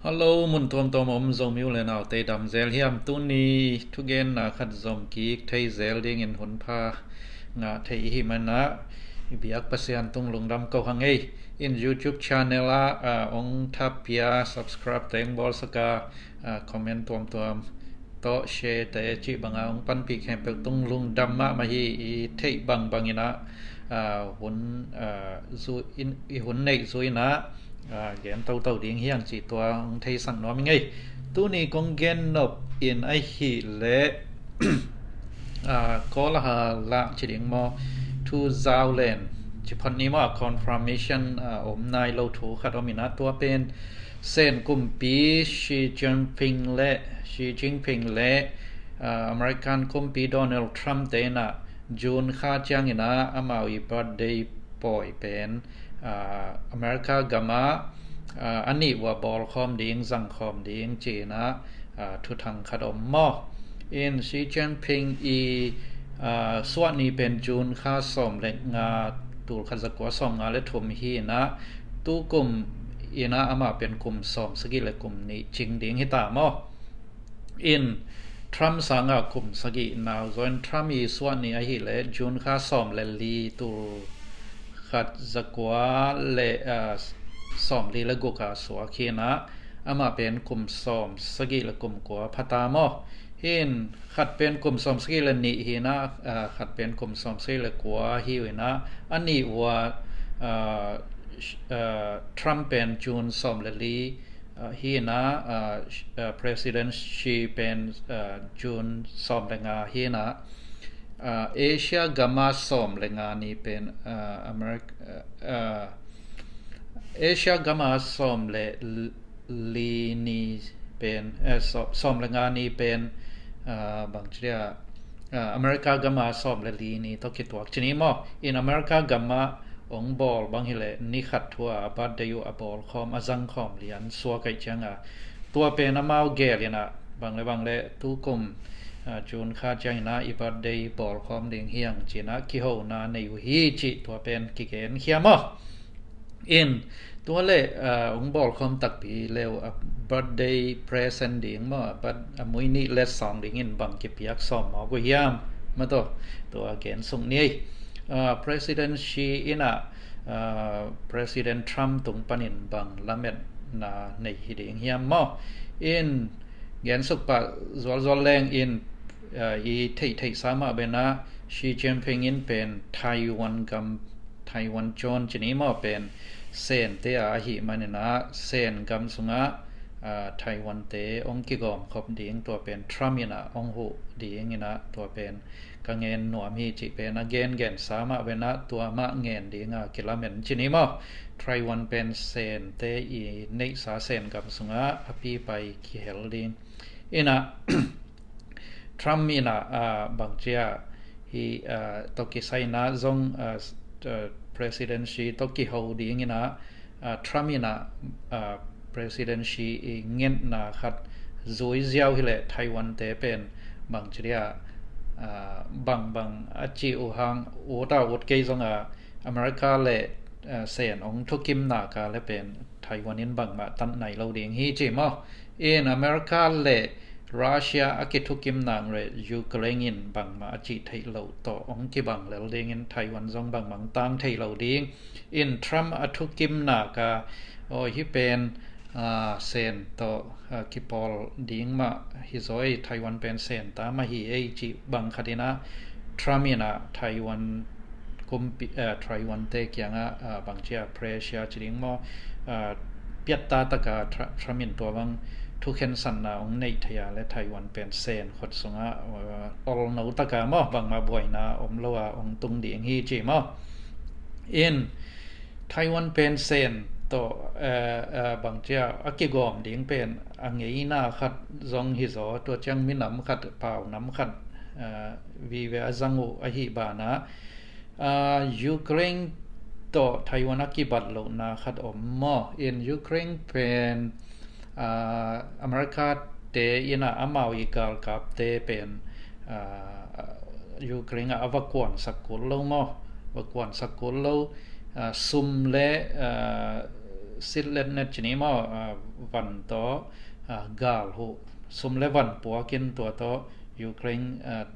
Hallo, mun tom tom zom miu le nau te dam zel hiam tu ni tugen na khat zom ki thei zel ding in hun pha nga thei hi mana biak pasian tung lung dam ko hangai in YouTube channel ong thapia subscribe teng bol saka comment tom tom to share te chi banga ong pan pi khem pe tung lung dam ma hi thei bang bangina hun zu in hun nei zuina gen tau ding hiang chi tua ong thei sang no mi ngai tu ni kong gen nop in ai hi le ko la ha la chi ding mo 2000chi phon ni mo confirmation om nai lo thu khat o mina tuaเป็นเส้นกุมปี Xi Jinping และ American กุมปี Donald Trump เตนะจูนค่าจังนะอามาอี birthday ปอยเป็นAmerica กะมาอันนี้ว่าบอลคอมดิงสังคอมดิงจีนะทุทังขดมมอ in Xi Jinping สวนี้เป็นจูนค่าสมเล็กงาตูลคัสกวสองงาและทุมฮีนะตูกลุ่มนะอามาเป็นกลุ่มสอมสกิและกลุ่มนี้จริงดิงหิตามอ in Trump สังกลุ่มสกินาวส่วน Trump สวนี้ไอ้และจูนค่าสมและลีตูขัดสกวและสอมลีและกุกาสวคีนะอามาเป็นกลุ่มสอมสกิและกลุ่มกัวพัตามอหินขัดเป็นกลุ่มสอมสกิและนิหินะขัดเป็นกลุ่มสอมสกิและกัวหิวนะอันนี้ว่าTrump เป็นจูนสอมและลีหินะPresident Xi เป็นจูนสอมและงาหินะเอเชียกามาสอมและงานี้เป็นอเมริกเอเชียกามาสอมและลีนีเป็นสอมและงานี้เป็นบางทีอเมริกากามาสอมและลีนีต้องคิดว่าชนิดมอin อเมริกากามาองบอลบางทีเลยนี่ขัดทัวบัดเดียวบอลคอมอจังคอมเลียนสัวไกจังตัวเป็นอมาวเกลีนะบางเลยทุกกลุ่มจูนค่าจังนะอีบัดเดียวบอลคอมเลียงเฮียงจีนะกิโหนะในอยู่ฮีจิตัวเป็นกิเกนเขียมอin ตัวเลองบอลคอมตักปีเลว birthday present ดิงมาบัดมุยนี่เลสสองดิงินบังกิปียกสอมเอาก็ยามมาตัวเกนส่งนี้President Xi ina President Trump ตุงปนินบังละเม็ดนาในหิดิงเฮียมมอ in เกนสุกปะซอลแรงin อีไทสามะเบนะ Xi Jinping in เป็นไต้หวันกับไต้หวันจอนจนี้มอเป็นเส้นเตอาหิมันนะเส้นกำสุงะไต้หวันเตองกิกอมขอบดิงตัวเป็น Trump นะองหูดิงนะตัวเป็นกังเงินหนวมฮีจิเป็นเกนสามะเวนะตัวมะเงินดิงกิลาเมนจินี้มอไต้หวันเป็นเส้นเตอีในสาเส้นกำสุงะอภิไปกิเฮลดิงนะ Trump นะบางเจียฮีตกิไซนะจงPresident Xi ตกิเฮาดิงนะTrump นะ President Xi เงินนะขัดซุยเจียวฮิเลไต้หวันเตเป็นบางเจียบางอจิอุหังอุตาอุดเกยจงอเมริกาและเซนองทุกิมนากาและเป็นไต้หวันินบางมาตันไหนเราดิงฮีจิมอ in อเมริกาและรัสเซียอกิทุกิมนางและยูเครนินบางมาอจิไทยเราต่อองกิบังแล้วดิงไต้หวันจงบางตังไทยเราดิง in ทรัมป์อทุกิมนากาโอฮิเป็นเซนต่อกิปอลดิงมาฮิซอยไต้หวันเป็นเซนตามาฮีเอจิบังคดินะทรัมป์นะไต้หวันกุมไต้หวันเตกยังบางเจียเพรเซียจิงมอเปียตาตะกาทรัมป์ตัวบางทุกเห็นสันนะองในทยาและไต้หวันเป็นเซนขดสงะออลนูตะกามอบางมาบ่อยนะอมโลวองตุงดิงฮีจิมอ in ไต้หวันเป็นเซนตัวบางเจ้าอกิกอมดิงเป็นอังเอีนาขัดจงฮิโซตัวจังมิน้ำขัดเปล่าน้ำขัดวิเวจังอุอหิบานะยูเครนตัวไต้หวันอกิบัดโลนาขัดอมมอ in ยูเครนเป็นอเมริกาเตอินะอามาวิกาลกับเตเป็นยูเครนอวกวนสักกุลโลมอวกวนสักกุลโลซุมและ sillet net ชนิมอวันตอกาลโหสมเลวันปัวกินตัวตอยูเครน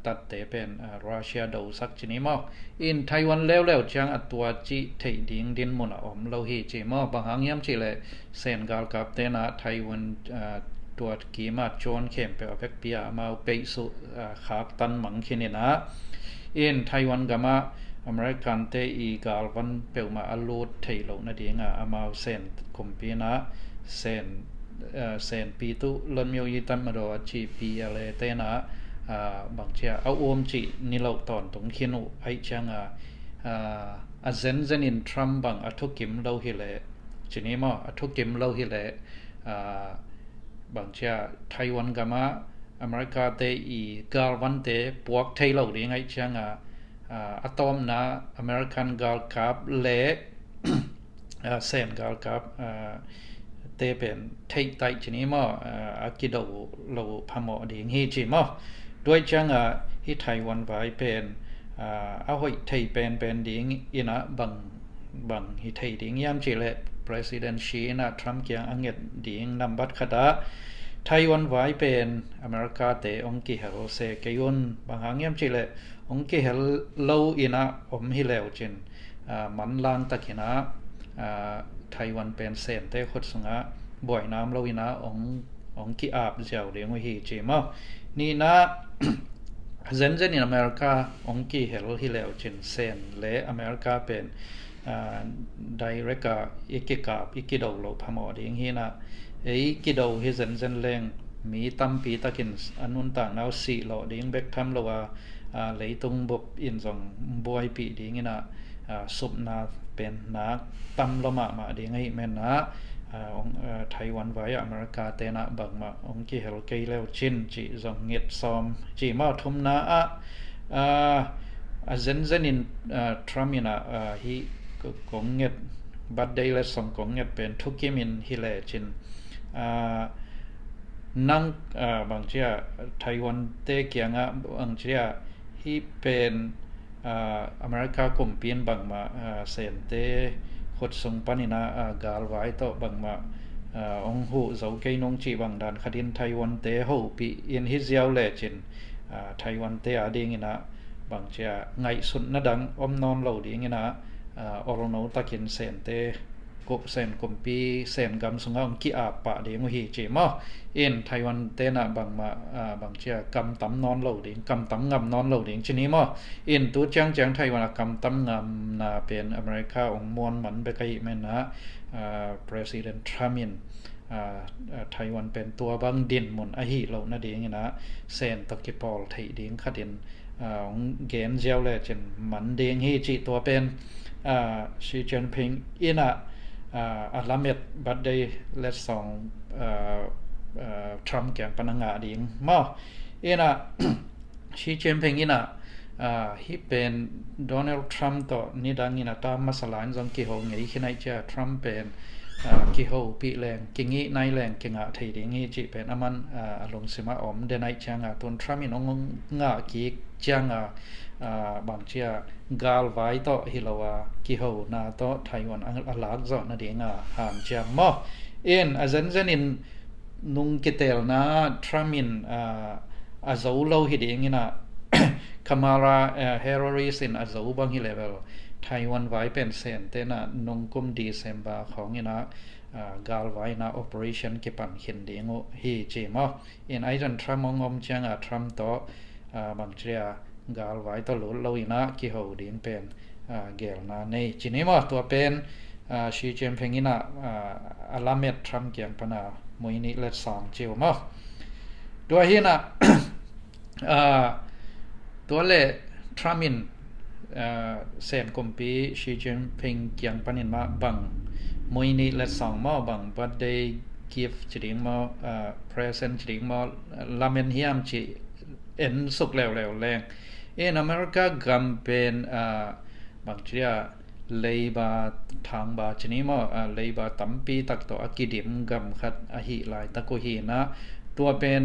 ตัดเตเป็นรัสเซียดาวสักชนิมออินไต้หวันแล้วจังตัวจิไทยดิงดินมุนอมเราเฮจิมอบางหางยามจิเลเซนกาลกับเตนะไต้หวันตัวกีมาโจนเข้มไปเอาเปกเปียมาไปสู่ขาตันมังคินินะอินไต้หวันกะมาอเมริกันเตอีกาลวันเปลมาอลูดไทยโลนะดิงอามาเซนคุมปีนะเซนปีตุลมโยยิตัมมะโดจิปีอะไรเตนะบางเจ้าเอาอมจินี่เราตอนตรงคินุไอจังอาเซนอินทรัมบังอทุกิมเราฮิเลจินิมออทุกิมเราฮิเลบางเจ้าไต้หวันกะมาอเมริกาเตอีกาลวันเตปวกไทยเราดิงไอจังอะตอมนะอเมริกันกาลกับเลเซนกาลกับเตเป็นไทยไตชนิมออากิโดเราพะมอดิงฮีจิมอด้วยจังฮิไต้หวันไว้เป็นเอาไว้ไทยเป็นดิงอินะบังฮิไทยดิงยามจิเล President Xi นะทรัมป์เกียงอังเกตดิงนำบัตรคดาไต้หวันไว้เป็นอเมริกาเตองกิเฮลเซเกยุนบางหางยามจิเลองกิเฮลโลอินะอมฮิเลวจินมันลางตะกินะไต้หวันเป็นเซนเตขดสงะบ่อยน้ำโลอินะองกิอาบเจ้าเดียงวิฮีจิมอนี่นะเซนin America องกิเฮลฮิเลวจินเซนและอเมริกาเป็นdirect อีกิดาวโลพะมอดิงฮีนะกิดาวฮิเซนแรงมีตัมปีตะกินอันนุนต่างนาวสีโลดิงเบกทำโลว่าเลยตุงบบอินซองบวยปีดิงนะสุบนาเป็นนักตัมโลมาดิงให้แม่นนะไต้หวันไว้อเมริกาเตนะบังมาองกิเฮลเกยแล้วชินจิซองเงียดซอมจิมาทุมนะเซนอินทรัมมินะฮีกงเงียดบัดเดย์และสองกงเงียดเป็นทุกิมินฮิเลจินนั่งบางเจ้าไต้หวันเตเกียงบางเจ้าฮีเป็นอเมริกากลุ่มเปลี่ยนบังมาเซนเตขดส่งปานินะกาลไว้ต่อบังมาองหูเจ้าเกยนงจีบังดานคดินไต้หวันเตหูปีอินฮิเซียวเลจินไต้หวันเตอดิงินะบางเจ้าไงสุดนะดังอมนอนเหล่าดิงินะอรโนตะกินเซนเตกบเซนกุมปีเซนกำสงองกิอาปะเดมุฮีจิมออินไต้หวันเตนะบังมาบางเจ้ากำตำนอนเหล่าดิงกำตำงำนอนเหล่าดิงชนิมออินตูจังไต้หวันกำตำงำนาเป็นอเมริกาองมวนหมันไปไกลแม่นนะPresident Trump ไต้หวันเป็นตัวบังดินหมุนอหิเหล่านะดิงนะเซนตะกิปอลไทยดิงคดินเกนเจียวแลจนมันดิงฮีจิตัวเป็นXi Jinping in a lamet but they let song Trump แกงปนังงาดิงมอ in Xi Jinping in he เป็น Donald Trump ต่อนี่ดังอินะตามมาสลานจงกิโหงไงคินัยจะ Trump เป็นกิโหปีแรงกิงี้ในแรงกิงะไทยดิงี้จิเป็นอามันลงสิมาอมเดนัยจังตุน Trump อินงงะกิจังบางเชียกาลไว้ต่อฮิลาวากิโหนาต่อไต้หวันอัลลาดจอนะเดงหามจังมออาเซนอินนุงกิเตลนะทรัมมินอาซาโลฮิเดงนะคามาราเฮโรริสินอาซาบังฮิเลเวลไต้หวันไว้เป็นเซนเตนะนุงกุมดีเซมบาของอินะกาลไว้นะ operation กิปันเห็นเดงฮีจิมอไอจันทรัมงอมจังทรัมต่อบางเชียกาลไว้ต่อลุลอยนะกิโหดิงเป็นเกลนะในจินิมอตัวเป็นชีเจมเพงินะอลาเมตทรัมเกียงปนามุยนิเลสองจิวมอตัวหินะตัวเลทรัมมินเซนกุมปีชีเจมเพงเกียงปนินมาบังมุยนิเลสองมอบังบัดเดย์กิฟจิดิงมอเพรเซนจิดิงมอลาเมนฮิยามจิเอ็นสุกแล้วแรงin America กำเป็นบางเชียเลยบาทางบาชนิมอเลยบาตัมปีตักต่ออากิดิมกำขัดอหิลายตะกุหีนะตัวเป็น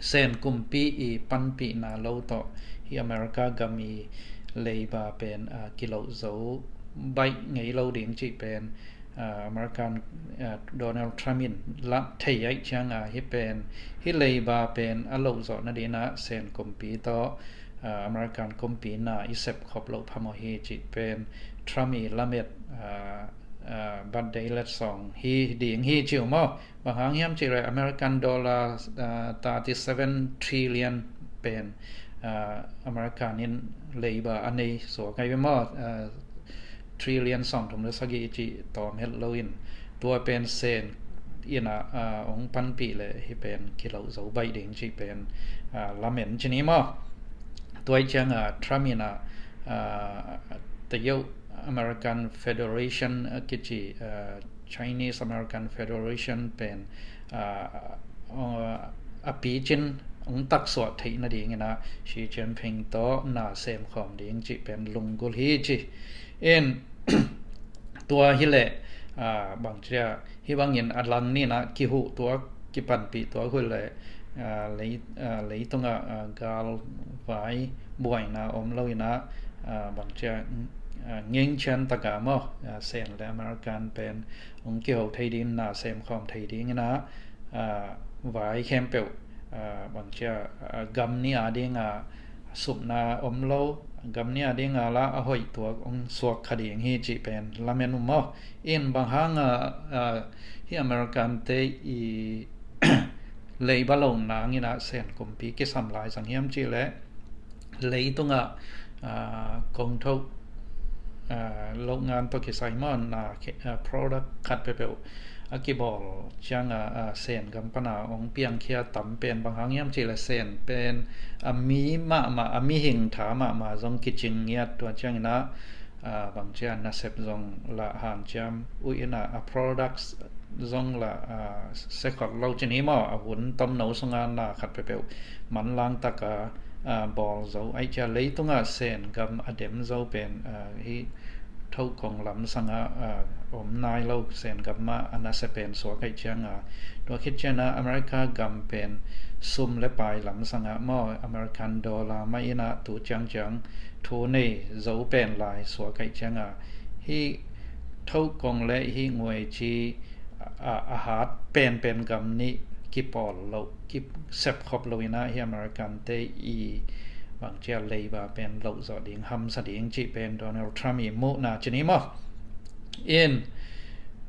เซนกุมปีอีปันปีนาโลต่อที่อเมริกากำมีเลยบาเป็นกิโลโซใบไงโลดิงจิเป็น American Donald Trump in la thai changa hi pen hi leiba pen alo zo na dina sen kompi to American kompi na isep khop lo phamo hi chi pen Trump i lametบัดเดย์ละ2ฮีดิงฮีจิวมอบางหยังจิเร American dollar 37 trillion เป็นAmerican in labor อันนี้สวกไกมอtrillion 2ถุมละสักจิตอมเฮ็ดโลอินตัวเป็นเซนอินะองปันปีเลยที่เป็นกิโลโซใบดิงจิเป็นละเหม็นชนี้มอตัวจังTrump inตะยAmerican Federation กิจิ Chinese American Federation เป็นอปีจินองตักสวดที่นาดีงนะชีเจียนพิงโตนาเซมของดิงจิเป็นลุงกุลฮีจิเอ็น ตัวฮิเลบางเจ้าฮิบางเงินอัดลังนี่นะกิหูตัวกิปันปีตัวคุยเลยเลยตรงกาลไว้บ่อยนะอมเลอยนะบางเจ้าเงินชันตะกามเซนและอเมริกันเป็นองค์เกี่ยวไทยดินนาเซมของไทยดินนะไว้แคมเปลบางเจ้ากำนี้ดิงสุบนาอมโลกำนี้ดิงละหอยตัวองสวกคดีฮีจิเป็นละเมนุมอินบางครั้งที่อเมริกันเตอีเลยบาลงนางนะเซนกุมปีกิสัมลายสังเฮียมจิและเลยตรงกองทุกโรงงานตัวกิไซมอนproduct คัดไปเปลอากิบอลจังเซนกัมปนาองเปียงเคียตำเป็นบางครั้งยามจิละเซนเป็นมีมามีหิงถามาจงกิจิงเงียตัวจังนะบางเจ้านะเซบจงละหานจามอุยนะproducts จงละเซคอดเราจนี้มาหุ่นต้มหนูสงานละคัดไปเปลมันล้างตะกะบอลโซไอจะเลยตรงเซนกับอเดมโซเป็นที่เท่าของลำสังอมนายเราเซนกับมาอันนั้นเป็นสวกไอเจียงตัวคิดเจนะอเมริกากำเป็นซุ่มและปลายลำสังมออเมริกันดอลลาร์ไม่นะตัวจังทูนี่โซเป็นลายสวกไอเจียงที่เท่าของและที่งวยจีอาหารเป็นกำนี้กิปอลเรากิบเซบครบโลวินะที่อเมริกันเตอีบางเจ้าเลยว่าเป็นเราสอดิงหำสดิงจิเป็นโดนัลด์ทรัมป์มุนาจนี้มอิน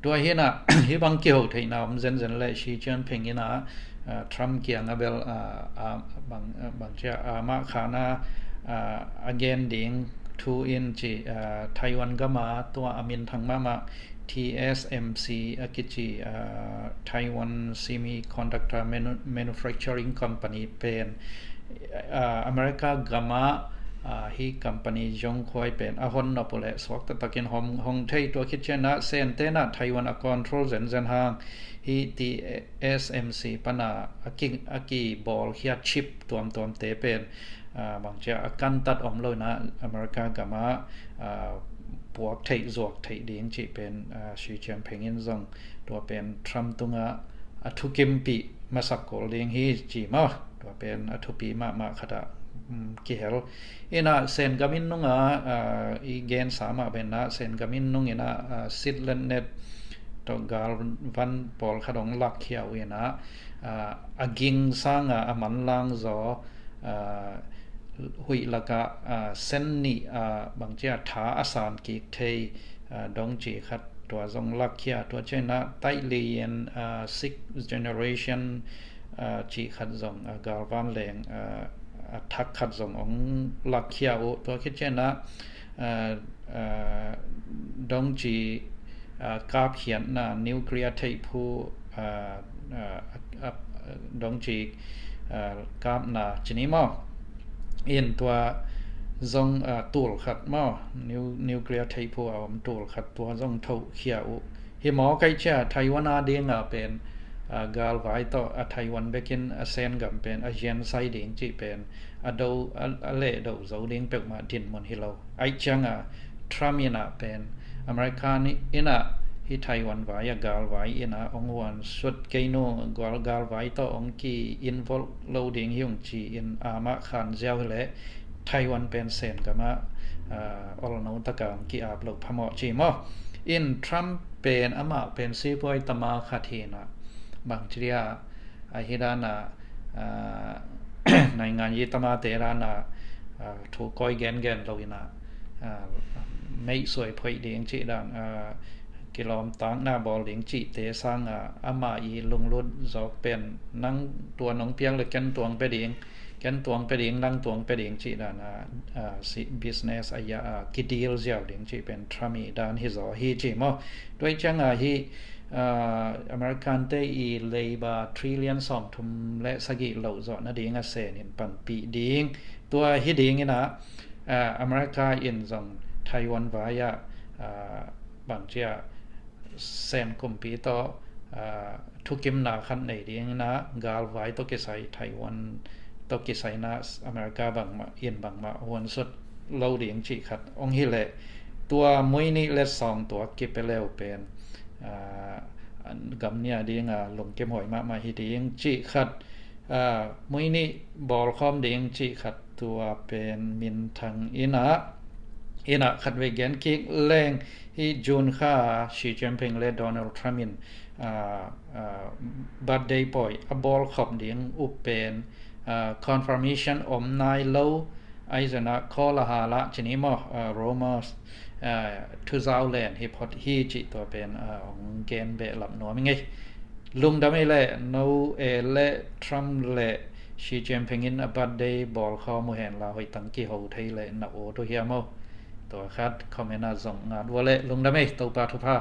ตัวเห็นที่บางเกี่ยวที่นำเซนเลยชีเจียนพิงนะทรัมป์เกี่ยงเบลบางเจ้ามาขานะagain ดิง2 in จิไต้หวันก็มาตัวอเมริกันทั้งมา TSMC กิจิTaiwan Semiconductor Manufacturing Company เป็นอเมริกากามาฮีคัมปานีจงคอยเป็นอหอนนอปเลสวกตะกินหงไทยตัวคิดเจนะเซนเตนะไต้หวันคอนโทรลเซนหางฮี TSMC ปนะอากิบอลเฮียชิปตัวเตเป็นบางจะกันตัดอมเลยนะอเมริกากามาพวกไทยจวกไทยดิงจิเป็นชีเจียนเพ่งอินซงตัวเป็นทรัมป์ตุงอทุกิมปีมาสักกอลเลียงฮีจีมาตัวเป็นอทุปีมาขดากิเฮลอินะเซนกามินนุงอีเกนสามเป็นนะเซนกามินนุงอินะซิดเลนเน็ตตัวกาลวันปอลขดงลักเขียวอินะกิงสังมันลังจอหุยละกะเส้นนี่บางเจ้าถาอาสานกิกเทดงจีขัดตัวจงลักเขียตัวเช่นนะไตเลียน6th generation จีขัดจงกาลวันแรงทักขัดจงองลักเขียวตัวคิดเช่นนะดงจีกาบเขียนนะนิวเคลียร์ไทพูดงจีกาบนะชนิมออินตัวจงตูลขัดมอนิวเคลียร์ไทพูตูลขัดตัวจงเท่าเขียวฮิมอไกเจ้าไต้หวันเดียงเป็นกาลไว้ต่อไต้หวันเบกินเซนกับเป็นอาเซียนไซดิงจิเป็นดูเลดูโซดิงเปิกมาดินมอนฮิโลไอจังทรัมป์นะเป็นอเมริกานี่อินะที่ไต้หวันไว้กาลไว้อินะองวันสุดเกโนกาลไว้ต่อองกีอินโวโลดิงฮิงจีอินมาขันเจ้าเลไต้หวันเป็นเซนกับมาอลโนตะกามกีอาบโลพมอจีมออินทรัมป์ เป็นอามาเป็นซีพวยตมาคาเทนะบางทีอาฮิดานะในงานยีตมาเตรานะถูกก้อยแกนลอยนะไม่สวยพวยเดียงจิดานกิโลมตังหน้าบอลเลียงจิเตสร้างอามาอีลงรถจอกเป็นนั่งตัวน้องเปียงหรือกันตวงไปเดียงกันตวงไปเดียงนั่งตวงไปเดียงจิดานbusiness อายากิดีลเจ้าเดียงจิเป็นทรามีดานฮิซอฮีจิมอด้วยจังฮีอเมริกันเตอีเลบาทริลเลียน2ทุมและสกิเหล่าจอนะเดียงเสนินปันปีเดียงตัวฮิเดียงนะอเมริกาอินจงไต้หวันวายบางเจ้าเซนคุมปีต่อทุกิมนาคันในเดียงนะกาลไว้ตกิไซไต้หวันตกิไซนะอเมริกาบางมาอินบางมาวันสุดเราเดียงจิขัดองฮิเลตัวมวยนี่และ2ตัวเก็บไปแล้วเป็นกำเนี่ยเดียงลงเก็บหอยมาฮิเดียงจิขัดมวยนี่บอลคอมเดียงจิขัดตัวเป็นมินทังอินะขัดเวเกนกิกแรงที่จูนค่าชีเจินพิงและโดนัลด์ทรัมป์บัดเดย์ปอยบอลคอมเดียงอุปเป็นconfirmation อมนายโลไอซนะคอลาฮาละชนิมโรมาสทุซาวแลนด์ฮิพอตฮีจิตัวเป็นของเกนเบลับนัวมิไงลุงดำเลยโนเลทรัมเลชีเจินพิงอินบัดเดย์บอลคอมเห็นลาหอยตังกี้หูไทยเลยนะโอตัวเฮียมตัวคัดคอมเมนต์ส่งงานวัวเละลุงดำตัวปาทุพา